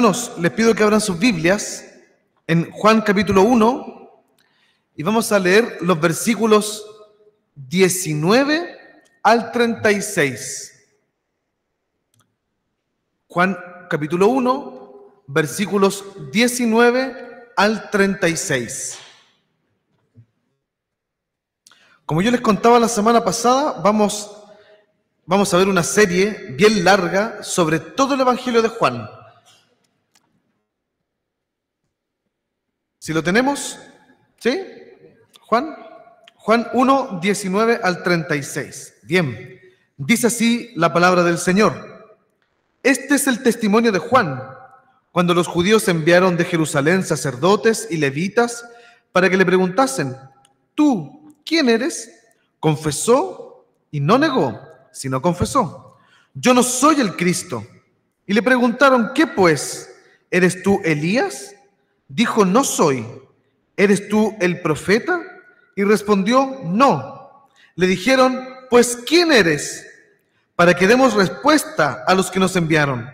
Hermanos, les pido que abran sus Biblias en Juan capítulo 1 y vamos a leer los versículos 19 al 36. Juan capítulo 1, versículos 19 al 36. Como yo les contaba la semana pasada, vamos a ver una serie bien larga sobre todo el Evangelio de Juan. ¿Si lo tenemos? ¿Sí? Juan 1, 19 al 36. Bien, dice así la palabra del Señor. Este es el testimonio de Juan, cuando los judíos enviaron de Jerusalén sacerdotes y levitas para que le preguntasen: ¿tú quién eres? Confesó y no negó, sino confesó: yo no soy el Cristo. Y le preguntaron: ¿qué pues? ¿Eres tú Elías? Dijo: no soy. ¿Eres tú el profeta? Y respondió: no. Le dijeron: pues ¿quién eres? Para que demos respuesta a los que nos enviaron.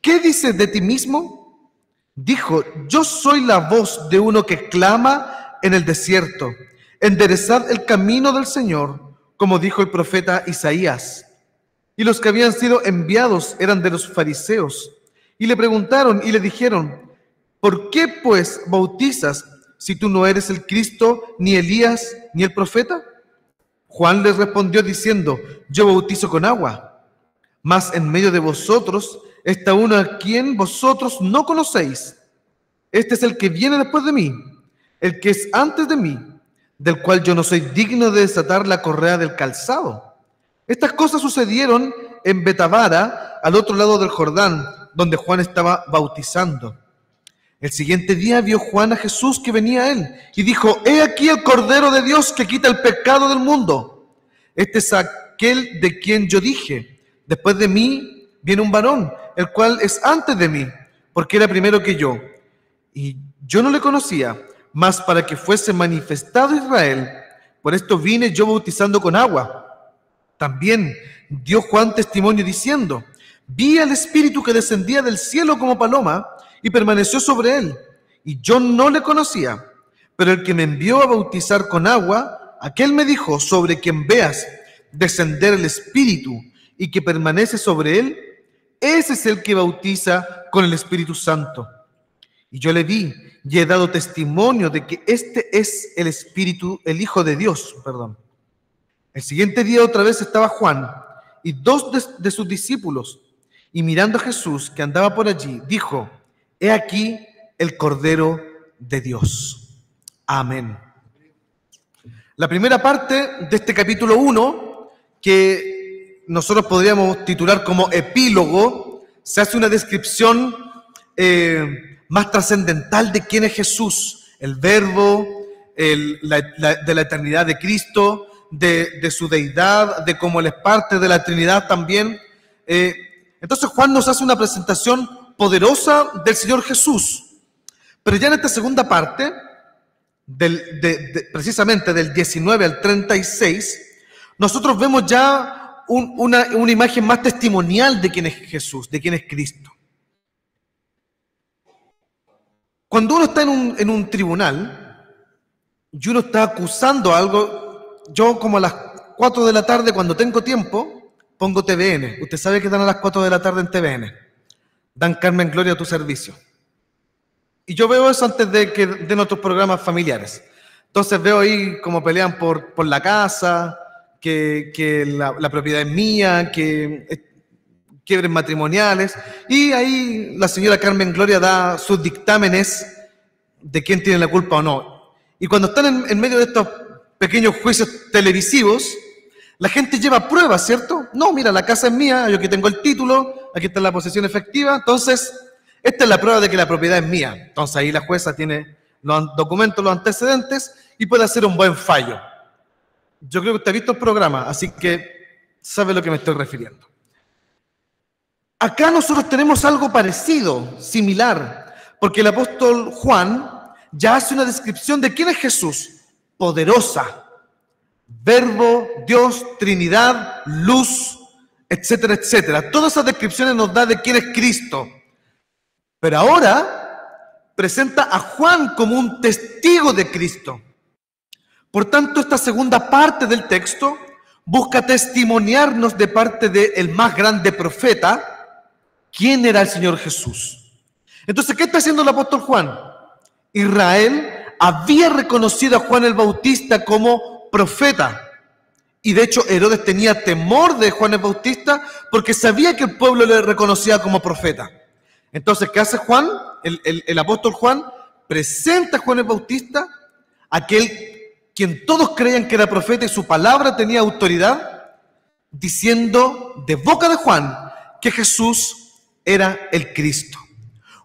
¿Qué dices de ti mismo? Dijo: yo soy la voz de uno que clama en el desierto: enderezad el camino del Señor, como dijo el profeta Isaías. Y los que habían sido enviados eran de los fariseos. Y le preguntaron y le dijeron: ¿por qué pues bautizas si tú no eres el Cristo, ni Elías, ni el profeta? Juan les respondió diciendo: yo bautizo con agua, mas en medio de vosotros está uno a quien vosotros no conocéis. Este es el que viene después de mí, el que es antes de mí, del cual yo no soy digno de desatar la correa del calzado. Estas cosas sucedieron en Betabara, al otro lado del Jordán, donde Juan estaba bautizando. El siguiente día vio Juan a Jesús que venía a él y dijo: he aquí el Cordero de Dios que quita el pecado del mundo. Este es aquel de quien yo dije: después de mí viene un varón, el cual es antes de mí, porque era primero que yo. Y yo no le conocía, mas para que fuese manifestado Israel, por esto vine yo bautizando con agua. También dio Juan testimonio diciendo: vi al Espíritu que descendía del cielo como paloma y permaneció sobre él, y yo no le conocía. Pero el que me envió a bautizar con agua, aquel me dijo: sobre quien veas descender el Espíritu y que permanece sobre él, ese es el que bautiza con el Espíritu Santo. Y yo le vi y he dado testimonio de que este es el Espíritu, el Hijo de Dios. El siguiente día otra vez estaba Juan y dos de sus discípulos, y mirando a Jesús que andaba por allí, dijo: he aquí el Cordero de Dios. Amén. La primera parte de este capítulo 1, que nosotros podríamos titular como epílogo, se hace una descripción más trascendental de quién es Jesús, el Verbo, de la eternidad de Cristo, de su deidad, de cómo Él es parte de la Trinidad también. Entonces Juan nos hace una presentación poderosa del Señor Jesús. Pero ya en esta segunda parte, precisamente del 19 al 36, nosotros vemos ya una imagen más testimonial de quién es Jesús, de quién es Cristo. Cuando uno está en un tribunal y uno está acusando algo, yo como a las 4 de la tarde, cuando tengo tiempo, pongo TVN. Usted sabe que dan a las 4 de la tarde en TVN. Dan Carmen Gloria a tu servicio. Y yo veo eso antes de nuestros programas familiares. Entonces veo ahí cómo pelean por la casa, que la propiedad es mía, que quiebres matrimoniales. Y ahí la señora Carmen Gloria da sus dictámenes de quién tiene la culpa o no. Y cuando están en medio de estos pequeños juicios televisivos, la gente lleva pruebas, ¿cierto? No, mira, la casa es mía, yo aquí tengo el título, aquí está la posesión efectiva, entonces esta es la prueba de que la propiedad es mía. Entonces ahí la jueza tiene los documentos, los antecedentes y puede hacer un buen fallo. Yo creo que usted ha visto el programa, así que sabe a lo que me estoy refiriendo. Acá nosotros tenemos algo parecido, similar, porque el apóstol Juan ya hace una descripción de quién es Jesús: poderosa, Verbo, Dios, Trinidad, luz, etcétera, etcétera. Todas esas descripciones nos da de quién es Cristo. Pero ahora presenta a Juan como un testigo de Cristo. Por tanto, esta segunda parte del texto busca testimoniarnos de parte del más grande profeta quién era el Señor Jesús. Entonces, ¿qué está haciendo el apóstol Juan? Israel había reconocido a Juan el Bautista como profeta. Y de hecho Herodes tenía temor de Juan el Bautista porque sabía que el pueblo le reconocía como profeta. Entonces, ¿qué hace Juan? El apóstol Juan presenta a Juan el Bautista, aquel quien todos creían que era profeta y su palabra tenía autoridad, diciendo de boca de Juan que Jesús era el Cristo.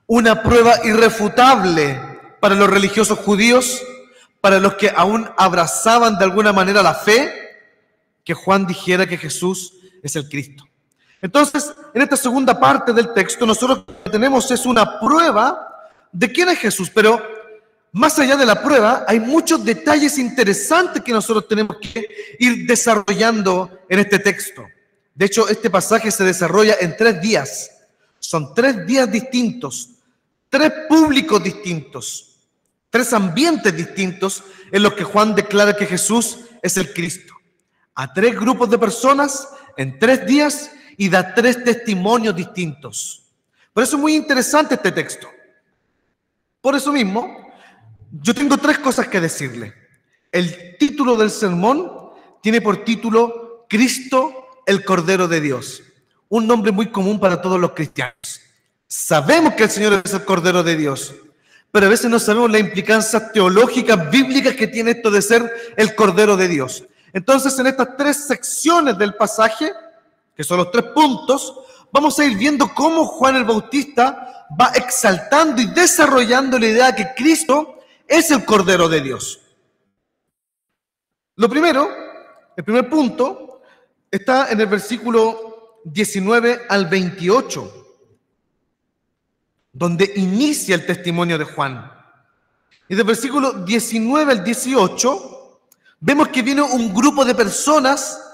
Una prueba irrefutable para los religiosos judíos, para los que aún abrazaban de alguna manera la fe, que Juan dijera que Jesús es el Cristo. Entonces, en esta segunda parte del texto, nosotros lo que tenemos es una prueba de quién es Jesús, pero más allá de la prueba, hay muchos detalles interesantes que nosotros tenemos que ir desarrollando en este texto. De hecho, este pasaje se desarrolla en 3 días. Son 3 días distintos, 3 públicos distintos, 3 ambientes distintos en los que Juan declara que Jesús es el Cristo. A 3 grupos de personas en 3 días y da 3 testimonios distintos. Por eso es muy interesante este texto. Por eso mismo, yo tengo 3 cosas que decirle. El título del sermón tiene por título Cristo, el Cordero de Dios. Un nombre muy común para todos los cristianos. Sabemos que el Señor es el Cordero de Dios, pero a veces no sabemos las implicancias teológicas, bíblicas que tiene esto de ser el Cordero de Dios. Entonces, en estas 3 secciones del pasaje, que son los 3 puntos, vamos a ir viendo cómo Juan el Bautista va exaltando y desarrollando la idea de que Cristo es el Cordero de Dios. Lo primero, el primer punto, está en el versículo 19 al 28, donde inicia el testimonio de Juan. Y del versículo 19 al 18, vemos que viene un grupo de personas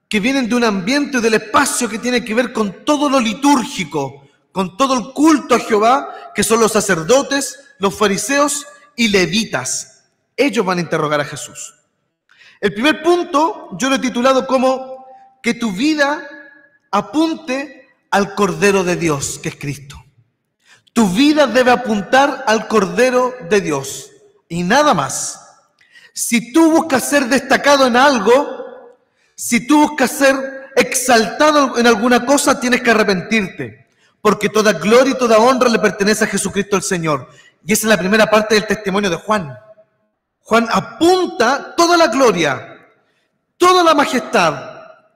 que vienen de un ambiente y del espacio que tiene que ver con todo lo litúrgico, con todo el culto a Jehová, que son los sacerdotes, los fariseos y levitas. Ellos van a interrogar a Jesús. El primer punto yo lo he titulado como que tu vida apunte al Cordero de Dios, que es Cristo. Tu vida debe apuntar al Cordero de Dios y nada más. Si tú buscas ser destacado en algo, si tú buscas ser exaltado en alguna cosa, tienes que arrepentirte, porque toda gloria y toda honra le pertenece a Jesucristo el Señor. Y esa es la primera parte del testimonio de Juan. Juan apunta toda la gloria, toda la majestad,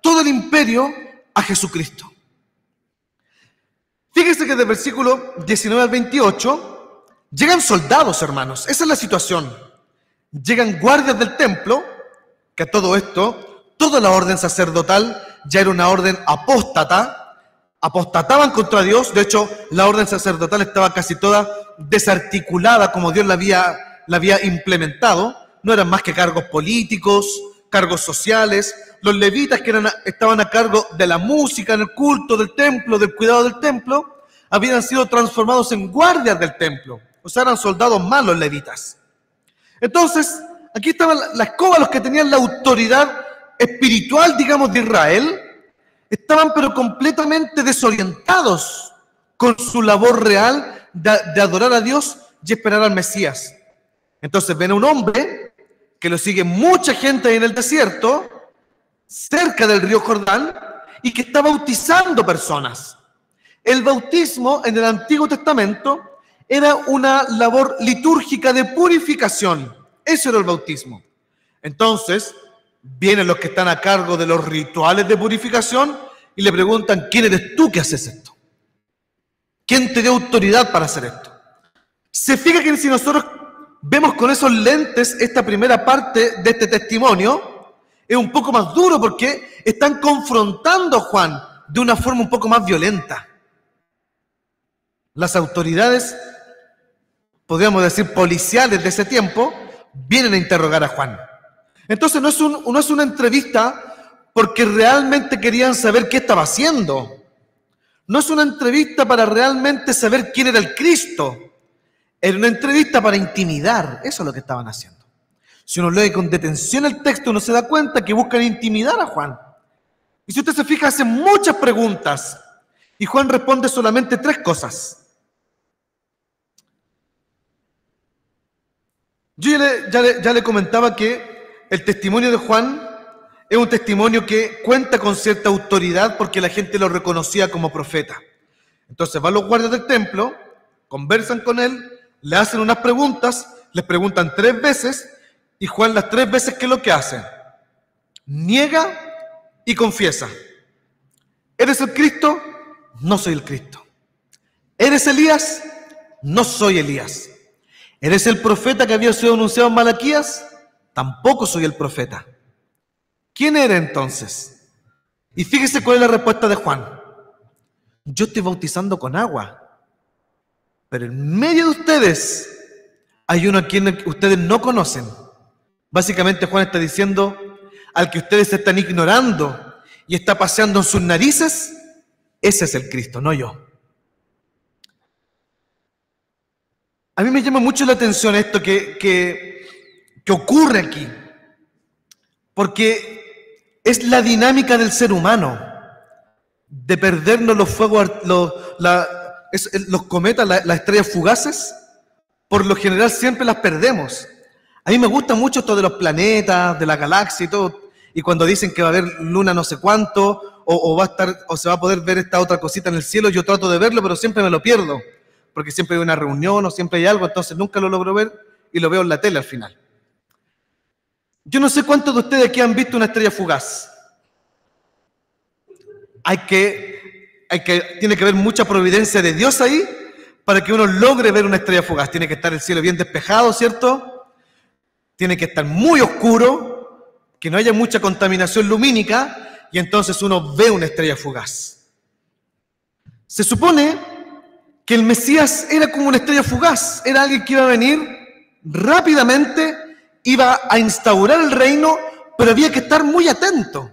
todo el imperio a Jesucristo. Fíjense que del versículo 19 al 28 llegan soldados, hermanos. Esa es la situación. Llegan guardias del templo, que a todo esto, toda la orden sacerdotal ya era una orden apóstata, apostataban contra Dios. De hecho, la orden sacerdotal estaba casi toda desarticulada como Dios la había implementado. No eran más que cargos políticos, cargos sociales. Los levitas que estaban a cargo de la música en el culto del templo, del cuidado del templo, habían sido transformados en guardias del templo. O sea, eran soldados más los levitas. Entonces, aquí estaban la escoba, los que tenían la autoridad espiritual, digamos, de Israel, estaban pero completamente desorientados con su labor real de adorar a Dios y esperar al Mesías. Entonces ven a un hombre que lo sigue mucha gente ahí en el desierto, cerca del río Jordán, y que está bautizando personas. El bautismo en el Antiguo Testamento era una labor litúrgica de purificación. Eso era el bautismo. Entonces, vienen los que están a cargo de los rituales de purificación y le preguntan, ¿quién eres tú que haces esto? ¿Quién te dio autoridad para hacer esto? Se fija que si nosotros vemos con esos lentes esta primera parte de este testimonio, es un poco más duro porque están confrontando a Juan de una forma un poco más violenta. Las autoridades, podríamos decir policiales de ese tiempo, vienen a interrogar a Juan. Entonces no es una entrevista porque realmente querían saber qué estaba haciendo. No es una entrevista para realmente saber quién era el Cristo. Era una entrevista para intimidar. Eso es lo que estaban haciendo. Si uno lee con detención el texto, uno se da cuenta que buscan intimidar a Juan. Y si usted se fija, hacen muchas preguntas. Y Juan responde solamente 3 cosas. Yo ya le comentaba que el testimonio de Juan es un testimonio que cuenta con cierta autoridad porque la gente lo reconocía como profeta. Entonces van los guardias del templo, conversan con él, le hacen unas preguntas, les preguntan 3 veces, y Juan las 3 veces, ¿qué es lo que hace? Niega y confiesa. ¿Eres el Cristo? No soy el Cristo. ¿Eres Elías? No soy Elías. ¿Eres el profeta que había sido anunciado en Malaquías? Tampoco soy el profeta. ¿Quién era entonces? Y fíjese cuál es la respuesta de Juan. Yo estoy bautizando con agua, pero en medio de ustedes hay uno a quien ustedes no conocen. Básicamente Juan está diciendo, al que ustedes están ignorando y está paseando en sus narices, ese es el Cristo, no yo. A mí me llama mucho la atención esto que ocurre aquí, porque es la dinámica del ser humano, de perdernos los fuegos, los cometas, las estrellas fugaces. Por lo general siempre las perdemos. A mí me gusta mucho esto de los planetas, de la galaxia y todo, y cuando dicen que va a haber luna no sé cuánto, o se va a poder ver esta otra cosita en el cielo, yo trato de verlo, pero siempre me lo pierdo, porque siempre hay una reunión o siempre hay algo, entonces nunca lo logro ver y lo veo en la tele al final. Yo no sé cuántos de ustedes aquí han visto una estrella fugaz. Tiene que haber mucha providencia de Dios ahí para que uno logre ver una estrella fugaz. Tiene que estar el cielo bien despejado, ¿cierto? Tiene que estar muy oscuro, que no haya mucha contaminación lumínica, y entonces uno ve una estrella fugaz. Se supone que el Mesías era como una estrella fugaz, era alguien que iba a venir rápidamente, iba a instaurar el reino, pero había que estar muy atento.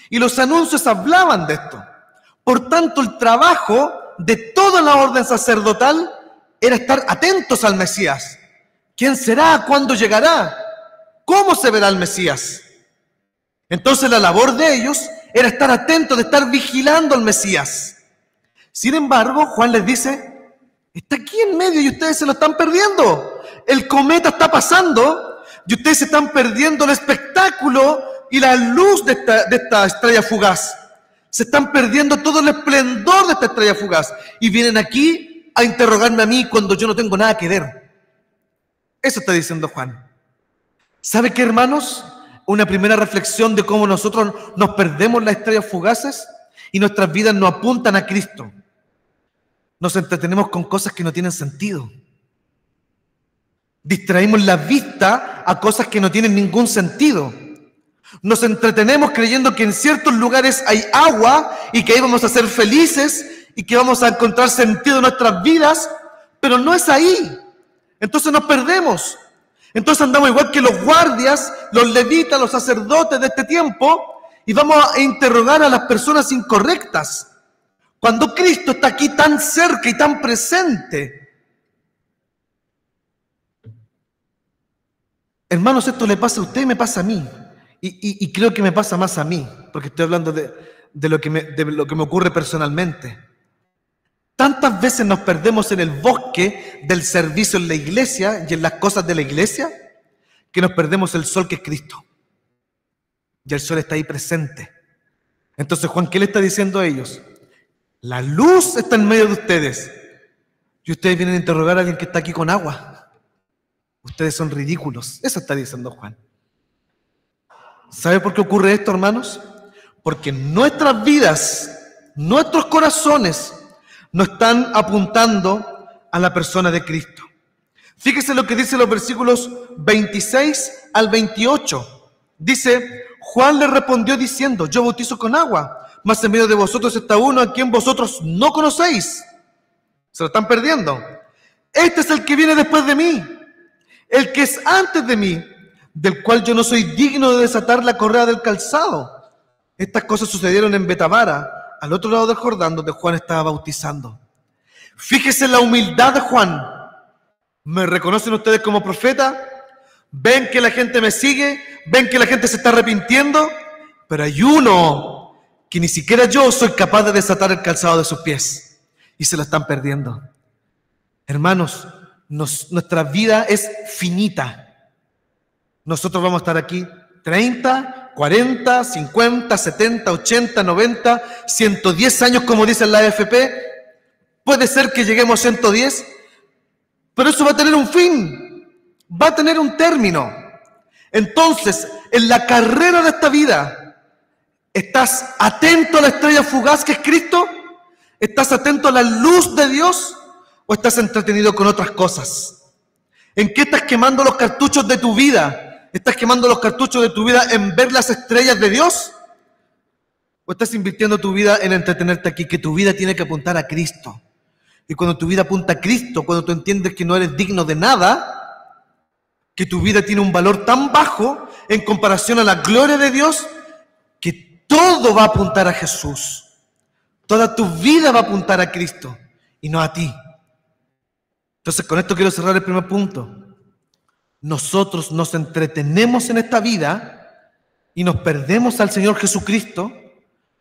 Y los anuncios hablaban de esto. Por tanto, el trabajo de toda la orden sacerdotal era estar atentos al Mesías. ¿Quién será? ¿Cuándo llegará? ¿Cómo se verá el Mesías? Entonces la labor de ellos era estar atentos, de estar vigilando al Mesías. Sin embargo, Juan les dice, está aquí en medio y ustedes se lo están perdiendo. El cometa está pasando y ustedes se están perdiendo el espectáculo y la luz de esta estrella fugaz. Se están perdiendo todo el esplendor de esta estrella fugaz. Y vienen aquí a interrogarme a mí cuando yo no tengo nada que ver. Eso está diciendo Juan. ¿Sabe qué, hermanos? Una primera reflexión de cómo nosotros nos perdemos las estrellas fugaces y nuestras vidas no apuntan a Cristo. Nos entretenemos con cosas que no tienen sentido. Distraímos la vista a cosas que no tienen ningún sentido. Nos entretenemos creyendo que en ciertos lugares hay agua y que ahí vamos a ser felices y que vamos a encontrar sentido en nuestras vidas, pero no es ahí. Entonces nos perdemos. Entonces andamos igual que los guardias, los levitas, los sacerdotes de este tiempo, y vamos a interrogar a las personas incorrectas. Cuando Cristo está aquí tan cerca y tan presente. Hermanos, esto le pasa a usted y me pasa a mí. Y creo que me pasa más a mí, porque estoy hablando de lo que me ocurre personalmente. Tantas veces nos perdemos en el bosque del servicio en la iglesia y en las cosas de la iglesia, que nos perdemos el sol que es Cristo. Y el sol está ahí presente. Entonces Juan, ¿qué le está diciendo a ellos? La luz está en medio de ustedes. Y ustedes vienen a interrogar a alguien que está aquí con agua. Ustedes son ridículos. Eso está diciendo Juan. ¿Sabe por qué ocurre esto, hermanos? Porque nuestras vidas, nuestros corazones, no están apuntando a la persona de Cristo. Fíjese lo que dice los versículos 26 al 28. Dice, Juan le respondió diciendo, yo bautizo con agua, mas en medio de vosotros está uno a quien vosotros no conocéis. Se lo están perdiendo. Este es el que viene después de mí, el que es antes de mí, del cual yo no soy digno de desatar la correa del calzado. Estas cosas sucedieron en Betabara, al otro lado del Jordán, donde Juan estaba bautizando. Fíjese la humildad de Juan. ¿Me reconocen ustedes como profeta? ¿Ven que la gente me sigue? ¿Ven que la gente se está arrepintiendo? Pero hay uno que ni siquiera yo soy capaz de desatar el calzado de sus pies. Y se lo están perdiendo. Hermanos, nuestra vida es finita. Nosotros vamos a estar aquí 30, 40, 50, 70, 80, 90, 110 años, como dice la AFP. Puede ser que lleguemos a 110, pero eso va a tener un fin, va a tener un término. Entonces, en la carrera de esta vida, ¿estás atento a la estrella fugaz que es Cristo? ¿Estás atento a la luz de Dios? ¿O estás entretenido con otras cosas? ¿En qué estás quemando los cartuchos de tu vida? ¿Estás quemando los cartuchos de tu vida en ver las estrellas de Dios? ¿O estás invirtiendo tu vida en entretenerte aquí? Que tu vida tiene que apuntar a Cristo. Y cuando tu vida apunta a Cristo, cuando tú entiendes que no eres digno de nada, que tu vida tiene un valor tan bajo en comparación a la gloria de Dios, que todo va a apuntar a Jesús. Toda tu vida va a apuntar a Cristo y no a ti. Entonces, con esto quiero cerrar el primer punto. Nosotros nos entretenemos en esta vida y nos perdemos al Señor Jesucristo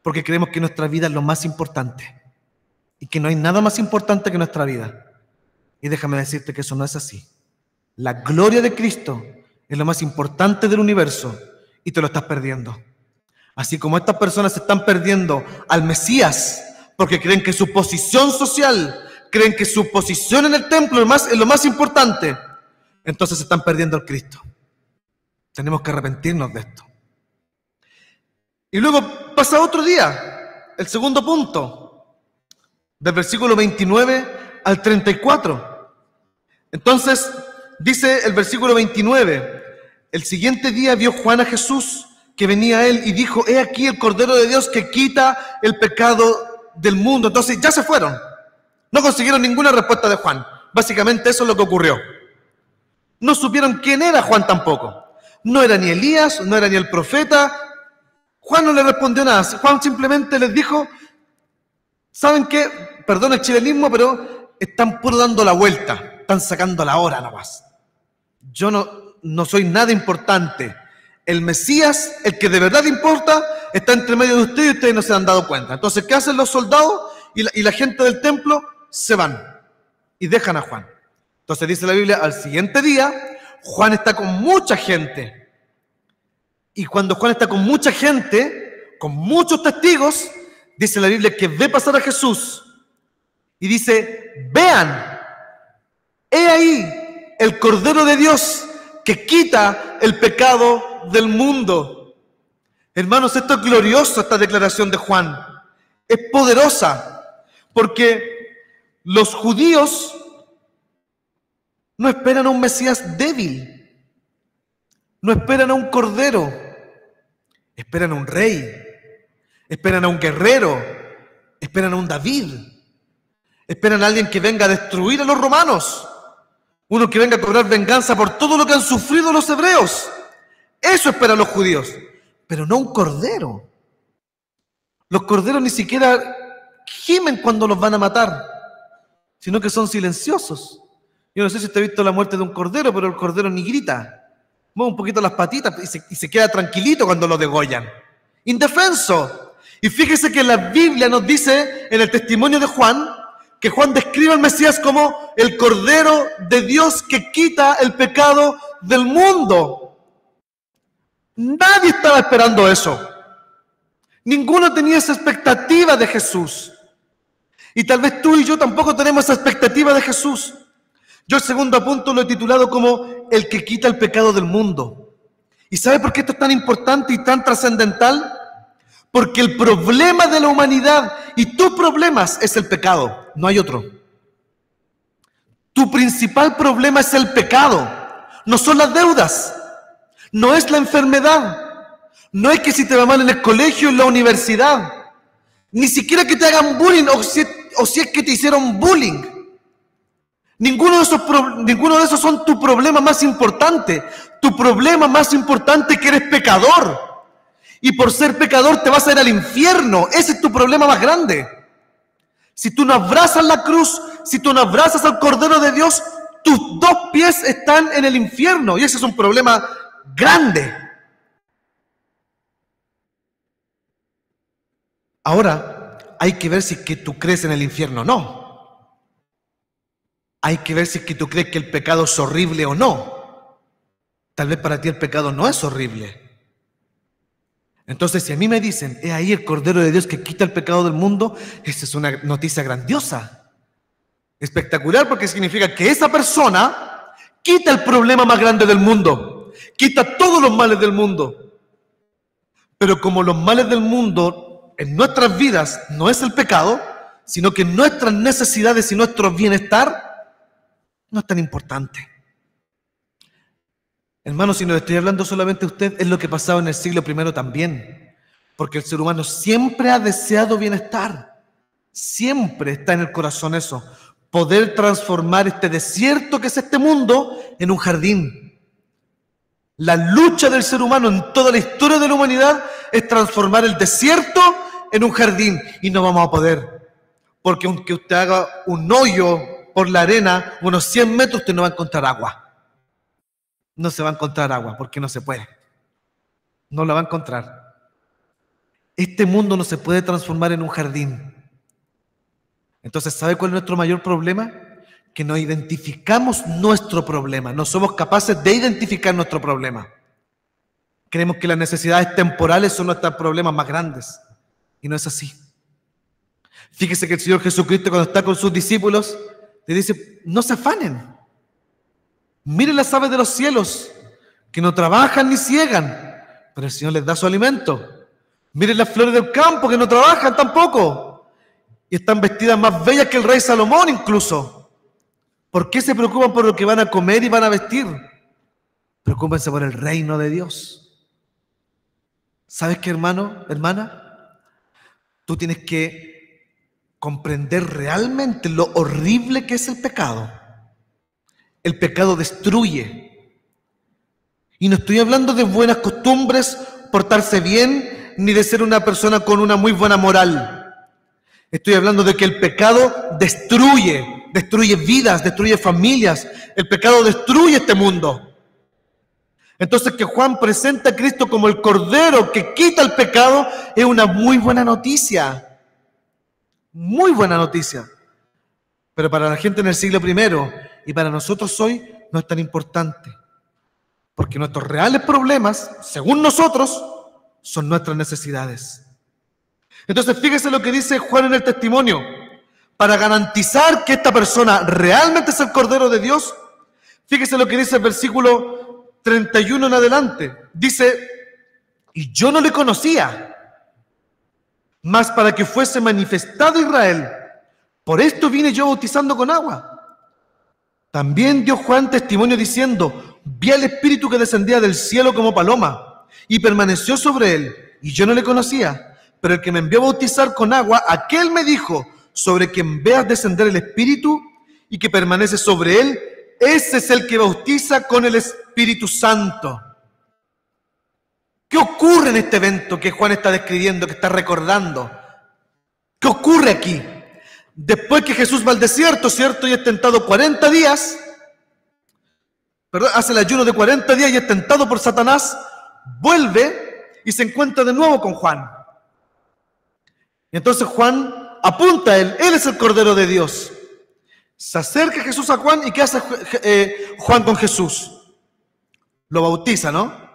porque creemos que nuestra vida es lo más importante y que no hay nada más importante que nuestra vida. Y déjame decirte que eso no es así. La gloria de Cristo es lo más importante del universo y te lo estás perdiendo. Así como estas personas se están perdiendo al Mesías porque creen que su posición social, creen que su posición en el templo es lo más importante, entonces se están perdiendo al Cristo. Tenemos que arrepentirnos de esto. Y luego pasa otro día, el segundo punto, del versículo 29 al 34. Entonces, dice el versículo 29, el siguiente día vio Juan a Jesús que venía a él y dijo: he aquí el Cordero de Dios que quita el pecado del mundo. Entonces ya se fueron. No consiguieron ninguna respuesta de Juan. Básicamente eso es lo que ocurrió. No supieron quién era Juan tampoco. No era ni Elías, no era ni el profeta. Juan no le respondió nada. Juan simplemente les dijo: ¿saben qué? Perdón el chilenismo, pero están puro dando la vuelta. Están sacando la hora nomás. Yo no soy nada importante. El Mesías, el que de verdad importa, está entre medio de ustedes y ustedes no se han dado cuenta. Entonces, ¿qué hacen los soldados y la gente del templo? Se van y dejan a Juan. Entonces dice la Biblia, al siguiente día, Juan está con mucha gente. Y cuando Juan está con mucha gente, con muchos testigos, dice la Biblia que ve pasar a Jesús y dice: vean, he ahí el Cordero de Dios que quita el pecado del mundo. Hermanos, esto es glorioso, esta declaración de Juan. Es poderosa, porque los judíos no esperan a un Mesías débil, no esperan a un cordero, esperan a un rey, esperan a un guerrero, esperan a un David, esperan a alguien que venga a destruir a los romanos, uno que venga a cobrar venganza por todo lo que han sufrido los hebreos. Eso esperan los judíos, pero no un cordero. Los corderos ni siquiera gimen cuando los van a matar, sino que son silenciosos. Yo no sé si usted ha visto la muerte de un cordero, pero el cordero ni grita. Mueve un poquito las patitas y se queda tranquilito cuando lo degollan. Indefenso. Y fíjese que la Biblia nos dice, en el testimonio de Juan, que Juan describe al Mesías como el Cordero de Dios que quita el pecado del mundo. Nadie estaba esperando eso. Ninguno tenía esa expectativa de Jesús. Y tal vez tú y yo tampoco tenemos esa expectativa de Jesús. Yo el segundo punto lo he titulado como el que quita el pecado del mundo. ¿Y sabe por qué esto es tan importante y tan trascendental? Porque el problema de la humanidad y tus problemas es el pecado, no hay otro. Tu principal problema es el pecado, no son las deudas, no es la enfermedad, no es que si te va mal en el colegio, en la universidad, ni siquiera que te hagan bullying o si es que te hicieron bullying. Ninguno de esos son tu problema más importante. Tu problema más importante es que eres pecador Y por ser pecador te vas a ir al infierno. Ese es tu problema más grande. Si tú no abrazas la cruz, si tú no abrazas al Cordero de Dios, tus dos pies están en el infierno. Y ese es un problema grande. Ahora, hay que ver si es que tú crees en el infierno o no. Hay que ver si es que tú crees que el pecado es horrible o no. Tal vez para ti el pecado no es horrible. Entonces, si a mí me dicen, es ahí el Cordero de Dios que quita el pecado del mundo, esa es una noticia grandiosa, espectacular, porque significa que esa persona quita el problema más grande del mundo, quita todos los males del mundo. Pero como los males del mundo en nuestras vidas no es el pecado, sino que nuestras necesidades y nuestro bienestar no es tan importante. Hermano, si no le estoy hablando solamente a usted, es lo que pasaba en el siglo I también. Porque el ser humano siempre ha deseado bienestar. Siempre está en el corazón eso. Poder transformar este desierto que es este mundo en un jardín. La lucha del ser humano en toda la historia de la humanidad es transformar el desierto en un jardín. Y no vamos a poder. Porque aunque usted haga un hoyo por la arena, unos 100 metros, usted no va a encontrar agua. No se va a encontrar agua porque no se puede. No la va a encontrar. Este mundo no se puede transformar en un jardín. Entonces, ¿sabe cuál es nuestro mayor problema? Que no identificamos nuestro problema. No somos capaces de identificar nuestro problema. Creemos que las necesidades temporales son nuestros problemas más grandes. Y no es así. Fíjese que el Señor Jesucristo, cuando está con sus discípulos, le dice, no se afanen. Miren las aves de los cielos, que no trabajan ni ciegan, pero el Señor les da su alimento. Miren las flores del campo, que no trabajan tampoco, y están vestidas más bellas que el rey Salomón incluso. ¿Por qué se preocupan por lo que van a comer y van a vestir? Preocúpense por el reino de Dios. ¿Sabes qué, hermano, hermana? Tú tienes que comprender realmente lo horrible que es el pecado. El pecado destruye. Y no estoy hablando de buenas costumbres, portarse bien, ni de ser una persona con una muy buena moral. Estoy hablando de que el pecado destruye, destruye vidas, destruye familias. El pecado destruye este mundo. Entonces, que Juan presenta a Cristo como el Cordero que quita el pecado es una muy buena noticia. Muy buena noticia. Pero para la gente en el siglo I y para nosotros hoy no es tan importante. Porque nuestros reales problemas, según nosotros, son nuestras necesidades. Entonces, fíjese lo que dice Juan en el testimonio. Para garantizar que esta persona realmente es el Cordero de Dios, fíjese lo que dice el versículo 31 en adelante. Dice, y yo no le conocía, mas para que fuese manifestado Israel. Por esto vine yo bautizando con agua. También dio Juan testimonio diciendo, vi al Espíritu que descendía del cielo como paloma y permaneció sobre él, y yo no le conocía, pero el que me envió a bautizar con agua, aquel me dijo, sobre quien veas descender el Espíritu y que permanece sobre él, ese es el que bautiza con el Espíritu Santo. ¿Qué ocurre en este evento que Juan está describiendo, que está recordando? ¿Qué ocurre aquí? Después que Jesús va al desierto, ¿cierto? Y es tentado 40 días, hace el ayuno de 40 días y es tentado por Satanás, vuelve y se encuentra de nuevo con Juan. Y entonces Juan apunta a él es el Cordero de Dios. Se acerca Jesús a Juan y ¿qué hace Juan con Jesús? Lo bautiza, ¿no?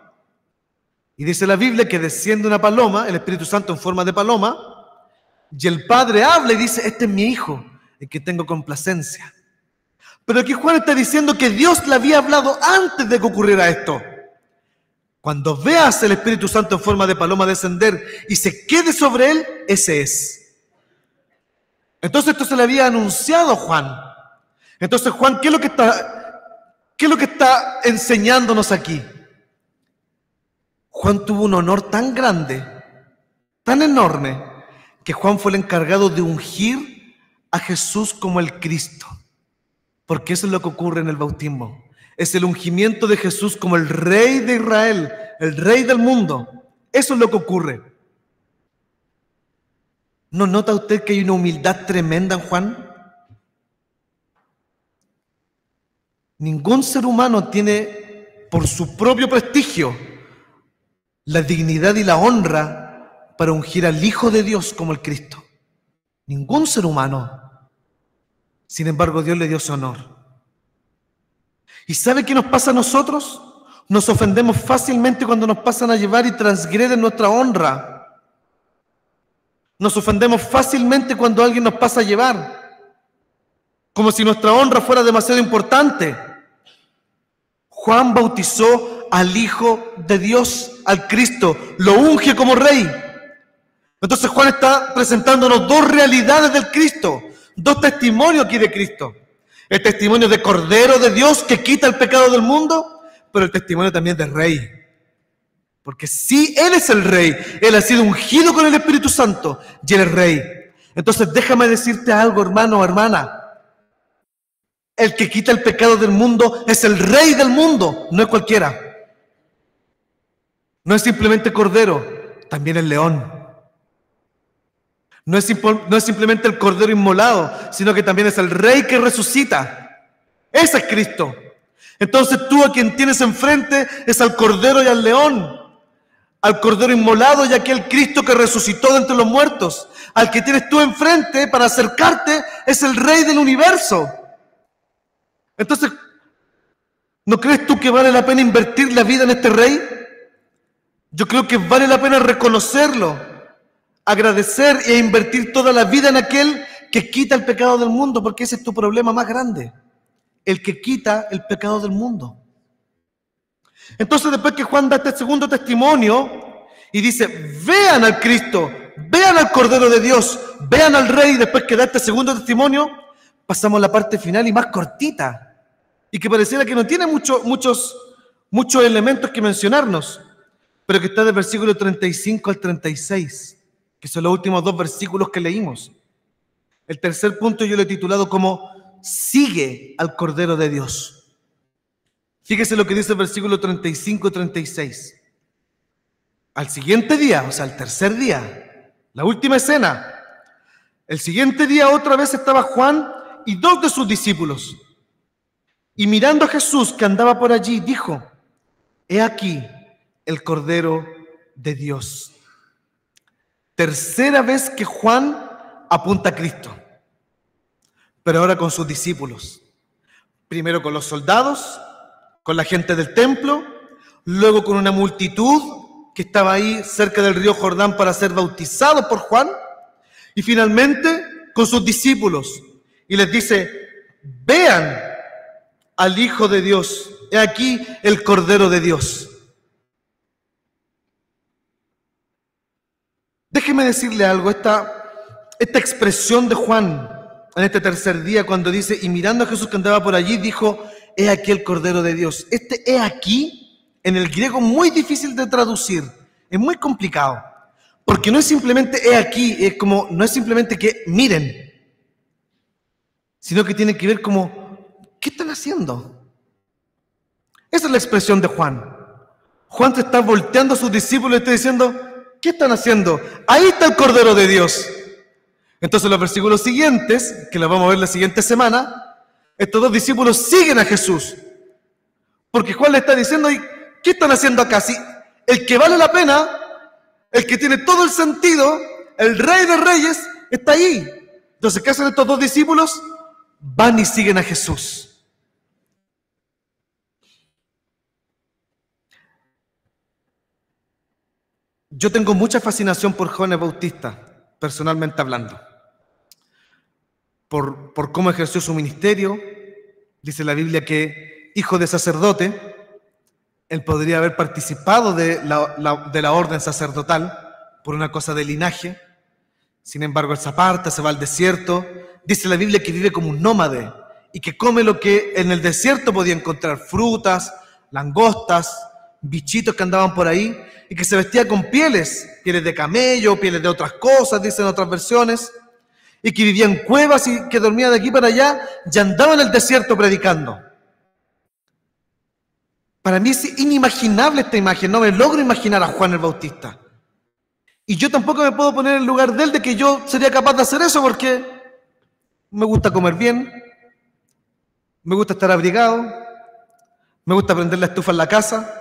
Y dice la Biblia que desciende una paloma, el Espíritu Santo en forma de paloma, y el Padre habla y dice, este es mi Hijo, en que tengo complacencia. Pero aquí Juan está diciendo que Dios le había hablado antes de que ocurriera esto. Cuando veas el Espíritu Santo en forma de paloma descender y se quede sobre él, ese es. Entonces esto se le había anunciado a Juan. Entonces Juan, ¿qué es lo que está enseñándonos aquí? Juan tuvo un honor tan grande, tan enorme, que Juan fue el encargado de ungir a Jesús como el Cristo. Porque eso es lo que ocurre en el bautismo. Es el ungimiento de Jesús como el Rey de Israel, el Rey del mundo. Eso es lo que ocurre. ¿No nota usted que hay una humildad tremenda en Juan? Ningún ser humano tiene, por su propio prestigio, la dignidad y la honra para ungir al Hijo de Dios como el Cristo. Ningún ser humano. Sin embargo, Dios le dio ese honor. ¿Y sabe qué nos pasa a nosotros? Nos ofendemos fácilmente cuando nos pasan a llevar y transgreden nuestra honra. Nos ofendemos fácilmente cuando alguien nos pasa a llevar, como si nuestra honra fuera demasiado importante. Juan bautizó al Hijo de Dios, al Cristo, lo unge como Rey. Entonces Juan está presentándonos dos realidades del Cristo, dos testimonios aquí de Cristo. El testimonio de Cordero de Dios que quita el pecado del mundo, pero el testimonio también de Rey. Porque sí, Él es el Rey, Él ha sido ungido con el Espíritu Santo y Él es Rey. Entonces déjame decirte algo, hermano o hermana. El que quita el pecado del mundo es el Rey del mundo, no es cualquiera. No es simplemente Cordero, también el León. No es simplemente el Cordero inmolado, sino que también es el Rey que resucita. Ese es Cristo. Entonces tú a quien tienes enfrente es al Cordero y al León, al Cordero inmolado y aquel Cristo que resucitó de entre los muertos. Al que tienes tú enfrente para acercarte es el Rey del universo. Entonces, ¿no crees tú que vale la pena invertir la vida en este Rey? Yo creo que vale la pena reconocerlo, agradecer e invertir toda la vida en aquel que quita el pecado del mundo, porque ese es tu problema más grande, el que quita el pecado del mundo. Entonces, después que Juan da este segundo testimonio y dice, vean al Cristo, vean al Cordero de Dios, vean al Rey, después que da este segundo testimonio, pasamos a la parte final y más cortita, y que pareciera que no tiene muchos elementos que mencionarnos, pero que está del versículo 35 al 36, que son los últimos dos versículos que leímos. El tercer punto yo lo he titulado como sigue al Cordero de Dios. Fíjese lo que dice el versículo 35 y 36. Al siguiente día, o sea, el tercer día, la última escena, el siguiente día otra vez estaba Juan y dos de sus discípulos. Y mirando a Jesús que andaba por allí, dijo, he aquí el Cordero de Dios. Tercera vez que Juan apunta a Cristo, pero ahora con sus discípulos. Primero con los soldados, con la gente del templo, luego con una multitud que estaba ahí cerca del río Jordán para ser bautizados por Juan, y finalmente con sus discípulos. Y les dice, vean al Hijo de Dios, he aquí el Cordero de Dios. Déjeme decirle algo, esta expresión de Juan en este tercer día cuando dice, y mirando a Jesús que andaba por allí, dijo, he aquí el Cordero de Dios. Este he aquí, en el griego muy difícil de traducir, es muy complicado, porque no es simplemente he aquí, no es simplemente que miren, sino que tiene que ver como, ¿qué están haciendo? Esa es la expresión de Juan. Juan te está volteando a sus discípulos y está diciendo, ¿qué están haciendo? Ahí está el Cordero de Dios. Entonces los versículos siguientes, que los vamos a ver la siguiente semana, estos dos discípulos siguen a Jesús. Porque Juan le está diciendo, ¿qué están haciendo acá? Si el que vale la pena, el que tiene todo el sentido, el Rey de Reyes, está ahí. Entonces, ¿qué hacen estos dos discípulos? Van y siguen a Jesús. Yo tengo mucha fascinación por Juan el Bautista, personalmente hablando. Por cómo ejerció su ministerio. Dice la Biblia que, hijo de sacerdote, él podría haber participado de la orden sacerdotal por una cosa de linaje. Sin embargo, él se aparta, se va al desierto. Dice la Biblia que vive como un nómade y que come lo que en el desierto podía encontrar, frutas, langostas, bichitos que andaban por ahí, y que se vestía con pieles de camello, pieles de otras cosas, dicen otras versiones, y que vivía en cuevas y que dormía de aquí para allá y andaba en el desierto predicando. Para mí es inimaginable esta imagen, no me logro imaginar a Juan el Bautista. Y yo tampoco me puedo poner en el lugar de él de que yo sería capaz de hacer eso porque me gusta comer bien, me gusta estar abrigado, me gusta prender la estufa en la casa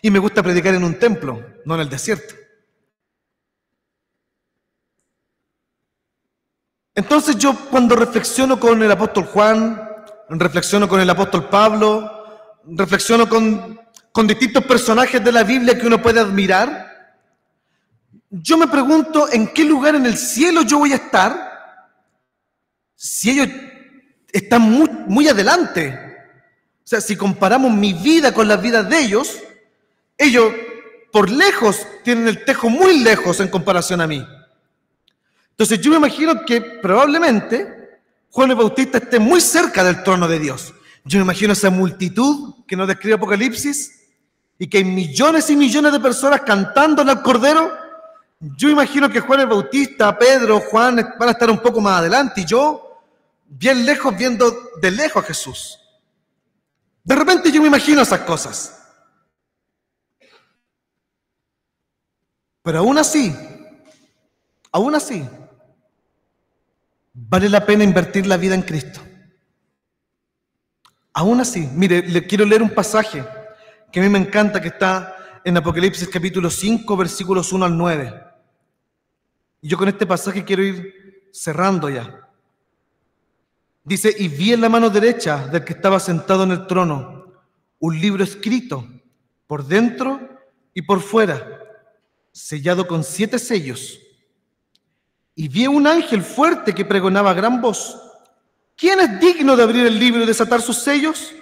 y me gusta predicar en un templo, no en el desierto. Entonces yo cuando reflexiono con el apóstol Juan, reflexiono con el apóstol Pablo, reflexiono con distintos personajes de la Biblia que uno puede admirar, yo me pregunto en qué lugar en el cielo yo voy a estar si ellos están muy adelante. O sea, si comparamos mi vida con las vidas de ellos por lejos tienen el tejo muy lejos en comparación a mí. Entonces yo me imagino que probablemente Juan el Bautista esté muy cerca del trono de Dios. Yo me imagino esa multitud que nos describe Apocalipsis y que hay millones y millones de personas cantándole al Cordero. Yo me imagino que Juan el Bautista, Pedro, Juan van a estar un poco más adelante y yo bien lejos viendo de lejos a Jesús. De repente yo me imagino esas cosas. Pero aún así, vale la pena invertir la vida en Cristo. Aún así, mire, le quiero leer un pasaje que a mí me encanta, que está en Apocalipsis capítulo 5, versículos 1 al 9. Y yo con este pasaje quiero ir cerrando ya. Dice, y vi en la mano derecha del que estaba sentado en el trono un libro escrito por dentro y por fuera, sellado con 7 sellos. Y vi un ángel fuerte que pregonaba a gran voz, ¿quién es digno de abrir el libro y desatar sus sellos?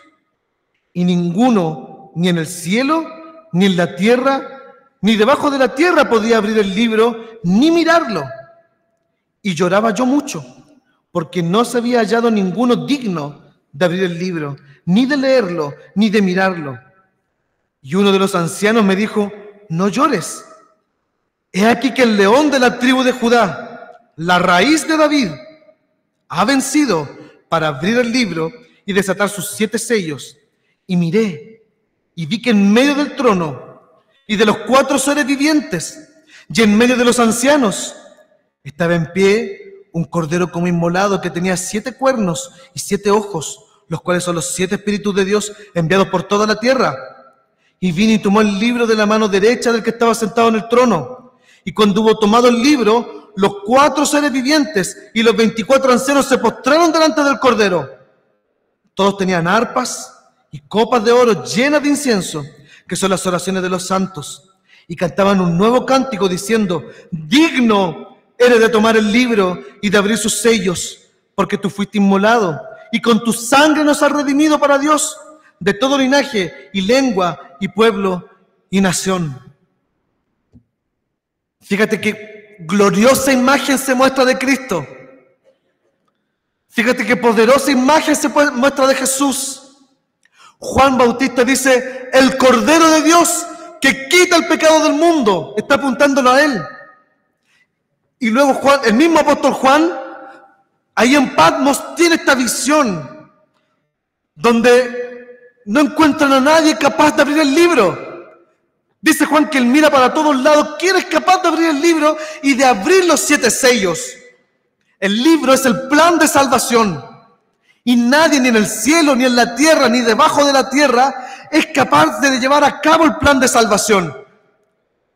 Y ninguno, ni en el cielo, ni en la tierra, ni debajo de la tierra podía abrir el libro, ni mirarlo. Y lloraba yo mucho, porque no se había hallado ninguno digno de abrir el libro, ni de leerlo, ni de mirarlo. Y uno de los ancianos me dijo, no llores. He aquí que el león de la tribu de Judá, la raíz de David, ha vencido para abrir el libro y desatar sus 7 sellos. Y miré, y vi que en medio del trono y de los 4 seres vivientes, y en medio de los ancianos, estaba en pie un cordero como inmolado que tenía 7 cuernos y 7 ojos, los cuales son los 7 espíritus de Dios enviados por toda la tierra. Y vino y tomó el libro de la mano derecha del que estaba sentado en el trono. Y cuando hubo tomado el libro, los 4 seres vivientes y los 24 ancianos se postraron delante del Cordero. Todos tenían arpas y copas de oro llenas de incienso, que son las oraciones de los santos. Y cantaban un nuevo cántico diciendo, digno eres de tomar el libro y de abrir sus sellos, porque tú fuiste inmolado y con tu sangre nos has redimido para Dios de todo linaje y lengua y pueblo y nación. Fíjate qué gloriosa imagen se muestra de Cristo. Fíjate qué poderosa imagen se muestra de Jesús. Juan Bautista dice, el Cordero de Dios que quita el pecado del mundo, está apuntándolo a Él. Y luego Juan, el mismo apóstol Juan, ahí en Patmos tiene esta visión, donde no encuentran a nadie capaz de abrir el libro. Dice Juan que él mira para todos lados, ¿quién es capaz de abrir el libro y de abrir los 7 sellos? El libro es el plan de salvación. Y nadie, ni en el cielo, ni en la tierra, ni debajo de la tierra, es capaz de llevar a cabo el plan de salvación.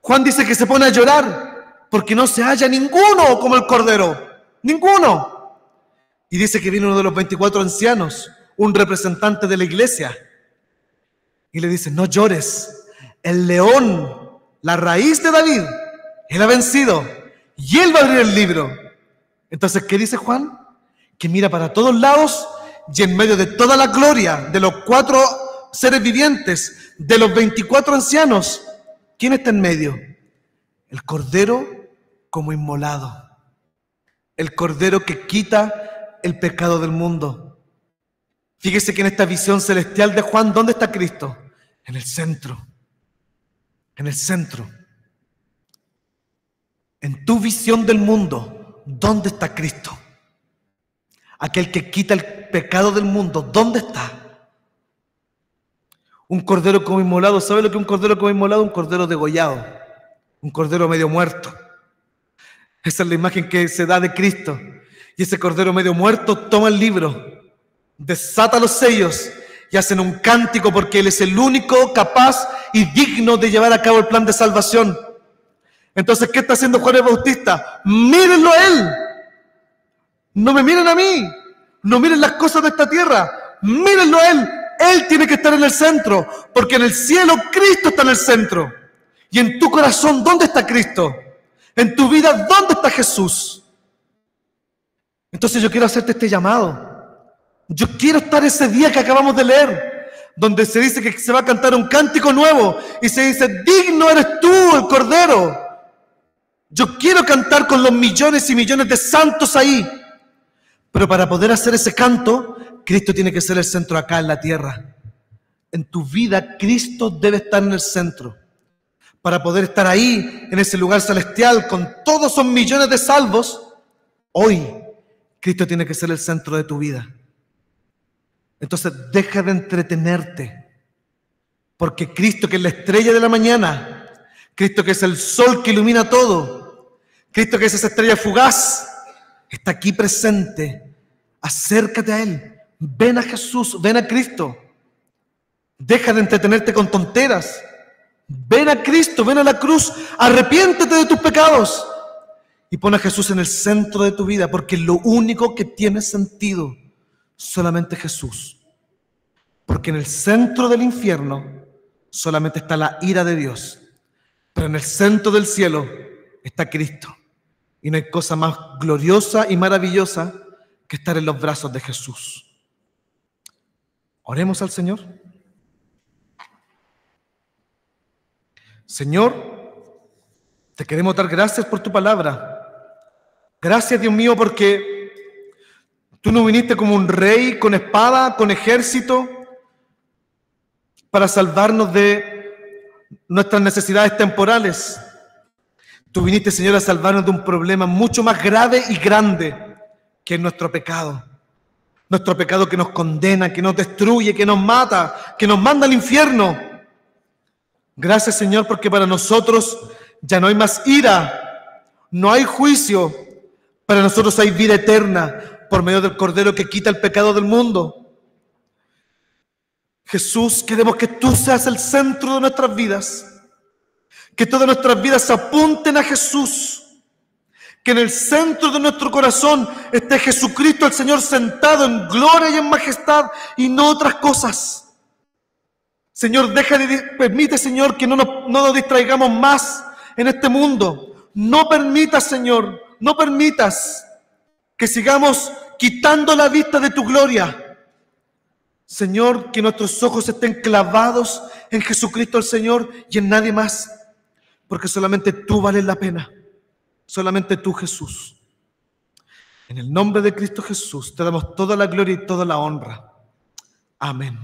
Juan dice que se pone a llorar porque no se halla ninguno como el Cordero. Ninguno. Y dice que viene uno de los 24 ancianos, un representante de la iglesia, y le dice, no llores. El león, la raíz de David, él ha vencido y él va a abrir el libro. Entonces, ¿qué dice Juan? Que mira para todos lados y en medio de toda la gloria de los 4 seres vivientes, de los 24 ancianos, ¿quién está en medio? El Cordero como inmolado. El Cordero que quita el pecado del mundo. Fíjese que en esta visión celestial de Juan, ¿dónde está Cristo? En el centro. En el centro. En tu visión del mundo, ¿dónde está Cristo? Aquel que quita el pecado del mundo, ¿dónde está? Un cordero como inmolado, ¿sabe lo que es un cordero como inmolado? Un cordero degollado, un cordero medio muerto. Esa es la imagen que se da de Cristo. Y ese cordero medio muerto toma el libro, desata los sellos y hacen un cántico porque Él es el único capaz y digno de llevar a cabo el plan de salvación. Entonces, ¿qué está haciendo Juan el Bautista? Mírenlo a Él. No me miren a mí. No miren las cosas de esta tierra. Mírenlo a Él. Él tiene que estar en el centro, porque en el cielo Cristo está en el centro. Y en tu corazón, ¿dónde está Cristo? En tu vida, ¿dónde está Jesús? Entonces yo quiero hacerte este llamado. Yo quiero estar ese día que acabamos de leer, donde se dice que se va a cantar un cántico nuevo y se dice, digno eres tú, el Cordero. Yo quiero cantar con los millones y millones de santos ahí. Pero para poder hacer ese canto, Cristo tiene que ser el centro acá en la tierra. En tu vida, Cristo debe estar en el centro. Para poder estar ahí, en ese lugar celestial, con todos esos millones de salvos, hoy Cristo tiene que ser el centro de tu vida. Entonces, deja de entretenerte. Porque Cristo, que es la estrella de la mañana, Cristo, que es el sol que ilumina todo, Cristo, que es esa estrella fugaz, está aquí presente. Acércate a Él. Ven a Jesús, ven a Cristo. Deja de entretenerte con tonteras. Ven a Cristo, ven a la cruz. Arrepiéntete de tus pecados. Y pon a Jesús en el centro de tu vida, porque lo único que tiene sentido, solamente Jesús. Porque en el centro del infierno solamente está la ira de Dios. Pero en el centro del cielo está Cristo. Y no hay cosa más gloriosa y maravillosa que estar en los brazos de Jesús. Oremos al Señor. Señor, te queremos dar gracias por tu palabra. Gracias, Dios mío, porque tú no viniste como un rey con espada, con ejército, para salvarnos de nuestras necesidades temporales. Tú viniste, Señor, a salvarnos de un problema mucho más grave y grande, que es nuestro pecado. Nuestro pecado que nos condena, que nos destruye, que nos mata, que nos manda al infierno. Gracias, Señor, porque para nosotros ya no hay más ira, no hay juicio. Para nosotros hay vida eterna por medio del Cordero que quita el pecado del mundo. Jesús, queremos que tú seas el centro de nuestras vidas. Que todas nuestras vidas apunten a Jesús. Que en el centro de nuestro corazón esté Jesucristo, el Señor, sentado en gloria y en majestad y no otras cosas. Señor, permite, Señor, que no nos distraigamos más en este mundo. No permitas, Señor, no permitas que sigamos quitando la vista de tu gloria. Señor, que nuestros ojos estén clavados en Jesucristo el Señor y en nadie más. Porque solamente tú vales la pena. Solamente tú, Jesús. En el nombre de Cristo Jesús te damos toda la gloria y toda la honra. Amén.